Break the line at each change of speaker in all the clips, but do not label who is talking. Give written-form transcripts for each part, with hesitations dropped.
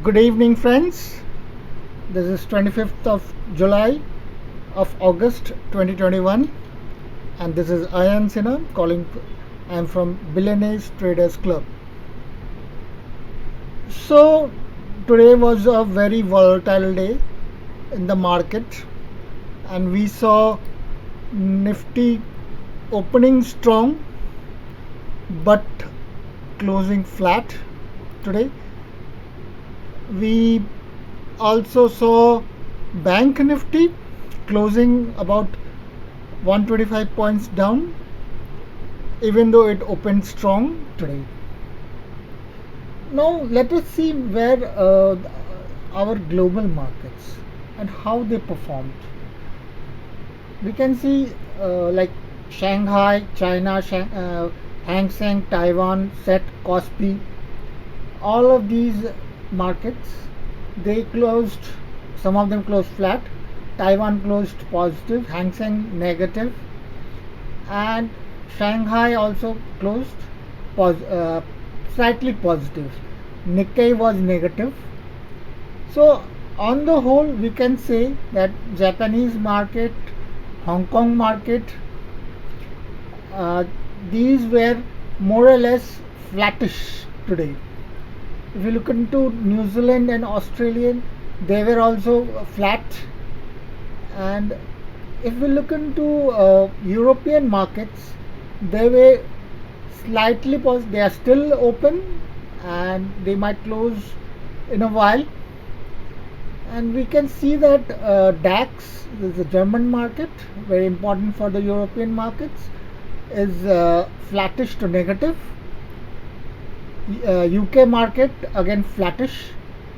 Good evening, friends. This is 25th of July of August 2021, and this is Ayan Sinha calling. I am from Billionaires Traders Club. So, today was a very volatile day in the market, and we saw Nifty opening strong but closing flat today. We also saw Bank Nifty closing about 125 points down, even though it opened strong today. Now let us see where our global markets and how they performed. We can see like Shanghai, China, Hang Seng, Taiwan, SET, Kospi, all of these markets, they closed, some of them closed flat. Taiwan closed positive, Hang Seng negative, and Shanghai also closed slightly positive. Nikkei was negative. So on the whole, we can say that Japanese market, Hong Kong market, these were more or less flattish today. If you look into New Zealand and Australian, they were also flat. And if we look into European markets, they were slightly positive. They are still open and they might close in a while. And we can see that DAX, the German market, very important for the European markets, is flattish to negative. UK market again flattish.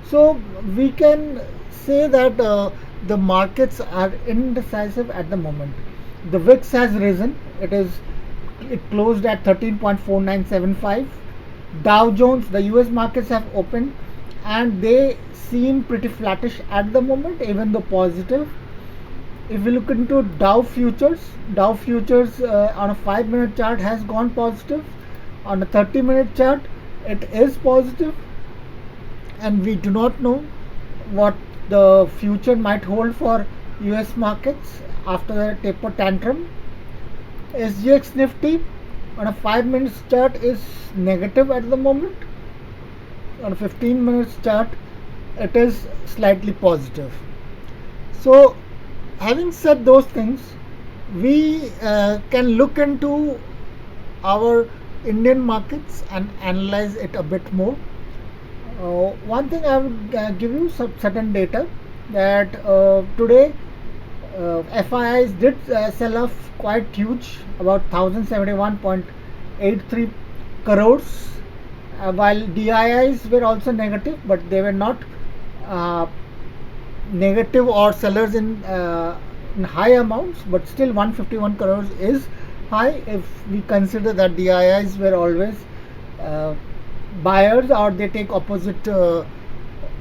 So we can say that the markets are indecisive at the moment. The VIX has risen. It closed at 13.4975. Dow Jones, the US markets have opened and they seem pretty flattish at the moment, even though positive. If we look into Dow futures on a 5-minute chart has gone positive. On a 30-minute chart, it is positive, and we do not know what the future might hold for US markets after the taper tantrum. SGX Nifty on a 5-minute chart is negative at the moment. On a 15-minute chart, it is slightly positive. So, having said those things, we can look into our Indian markets and analyze it a bit more. One thing I would give you some certain data that today FIIs did sell off quite huge, about 1071.83 crores, while DIIs were also negative, but they were not negative or sellers in high amounts, but still 151 crores is high if we consider that DIIs were always buyers, or they take opposite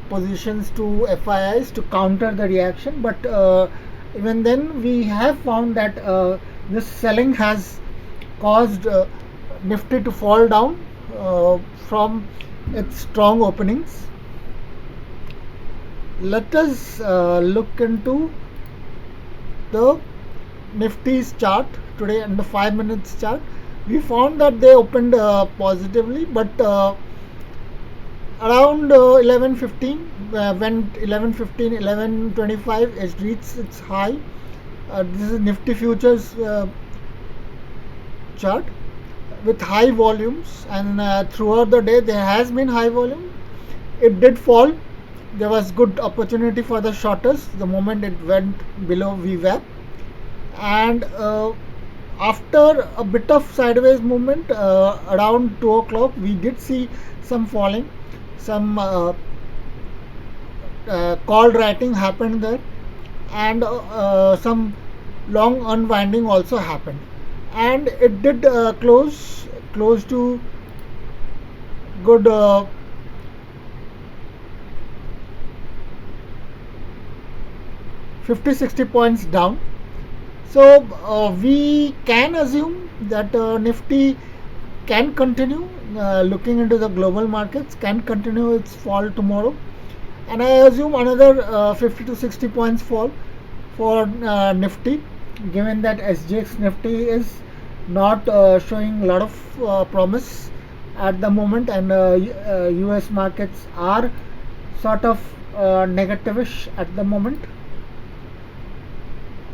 positions to FIIs to counter the reaction. But even then, we have found that this selling has caused Nifty to fall down from its strong openings. Let us look into the Nifty's chart today and the 5 minutes chart. We found that they opened positively, but around 11:15, went 11:15, 11:25, it reached its high. This is Nifty futures chart with high volumes, and throughout the day there has been high volume. It did fall. There was good opportunity for the shorters the moment it went below VWAP, and after a bit of sideways movement around 2 o'clock, we did see some falling, some call writing happened there, and some long unwinding also happened, and it did close to good 50-60 points down. So we can assume that Nifty can continue looking into the global markets, can continue its fall tomorrow. and I assume another 50 to 60 points fall for Nifty, given that SGX Nifty is not showing a lot of promise at the moment, and US markets are sort of negativish at the moment,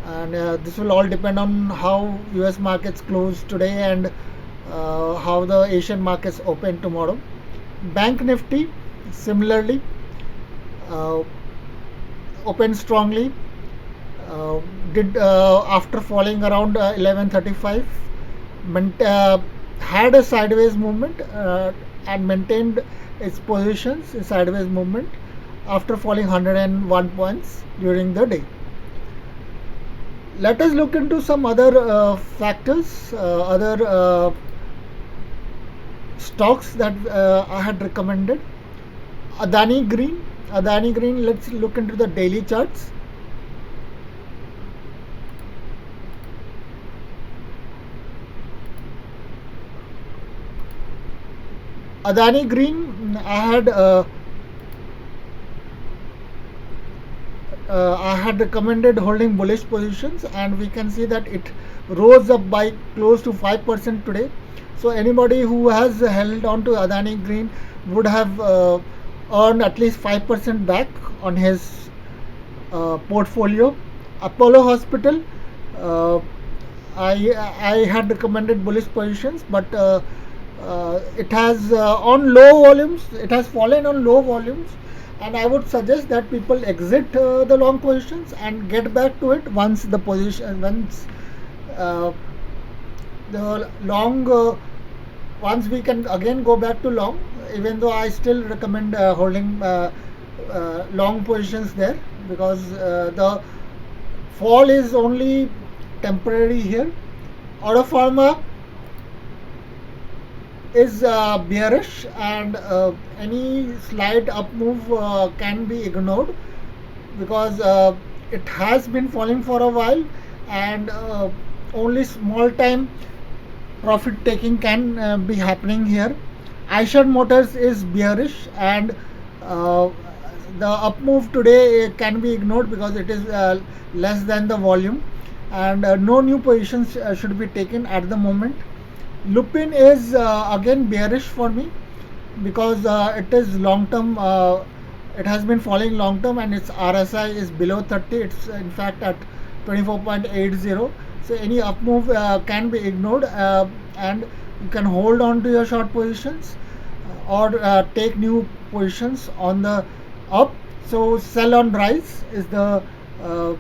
and this will all depend on how US markets close today and how the Asian markets open tomorrow. Bank Nifty similarly uh, opened strongly, did after falling around 1135, had a sideways movement and maintained its positions in sideways movement after falling 101 points during the day. Let us look into some other factors, other stocks that I had recommended. Adani Green. Adani Green, let's look into the daily charts. Adani Green, I had recommended holding bullish positions, and we can see that it rose up by close to 5% today. So anybody who has held on to Adani Green would have earned at least 5% back on his portfolio. Apollo Hospital, uh, I had recommended bullish positions, but it has on low volumes. It has fallen on low volumes, and I would suggest that people exit the long positions and get back to it once uh, the long once we can again go back to long. Even though I still recommend holding long positions there, because the fall is only temporary here. Auto Pharma is bearish, and any slight up move can be ignored, because it has been falling for a while, and only small time profit taking can be happening here. Eicher Motors is bearish, and uh, the up move today can be ignored because it is less than the volume, and no new positions should be taken at the moment. Lupin is again bearish for me, because it is long term. It has been falling long term, and its RSI is below 30. It's in fact at 24.80. So any up move can be ignored, and you can hold on to your short positions, or take new positions on the up. So sell on rise is the uh,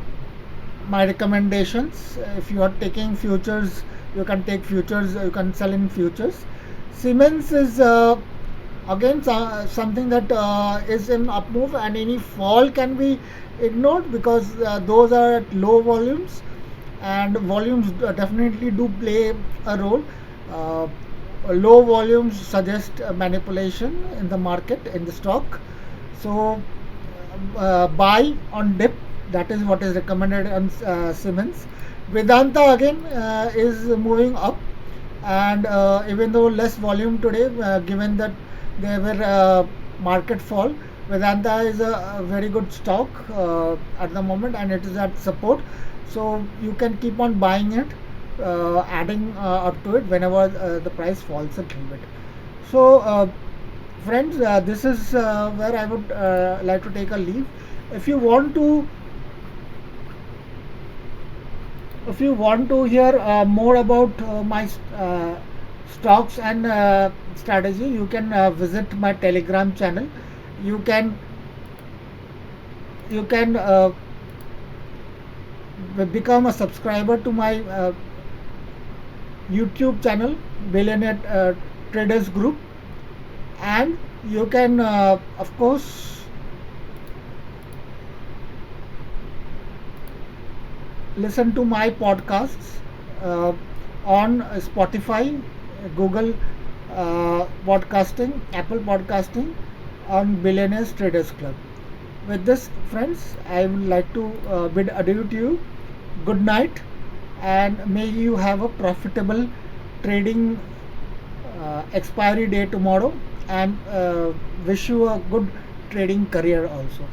my recommendations. If you are taking futures, you can take futures, you can sell in futures. Siemens is again something that is in up move, and any fall can be ignored, because those are at low volumes, and volumes definitely do play a role. uh, Low volumes suggest manipulation in the market, in the stock. So buy on dip. That is what is recommended on Siemens. Vedanta again is moving up, and even though less volume today, given that there were market fall, Vedanta is a very good stock at the moment, and it is at support. So you can keep on buying it, adding up to it whenever the price falls a little bit. So friends, this is where I would like to take a leave. If you want to, if you want to hear more about my stocks and strategy, you can visit my Telegram channel. You can you can become a subscriber to my YouTube channel, Billionaire Traders Group, and you can of course listen to my podcasts on Spotify, Google Podcasting, Apple Podcasting, on Billionaires Traders Club. With this, friends, I would like to bid adieu to you. Good night, and may you have a profitable trading expiry day tomorrow, and wish you a good trading career also.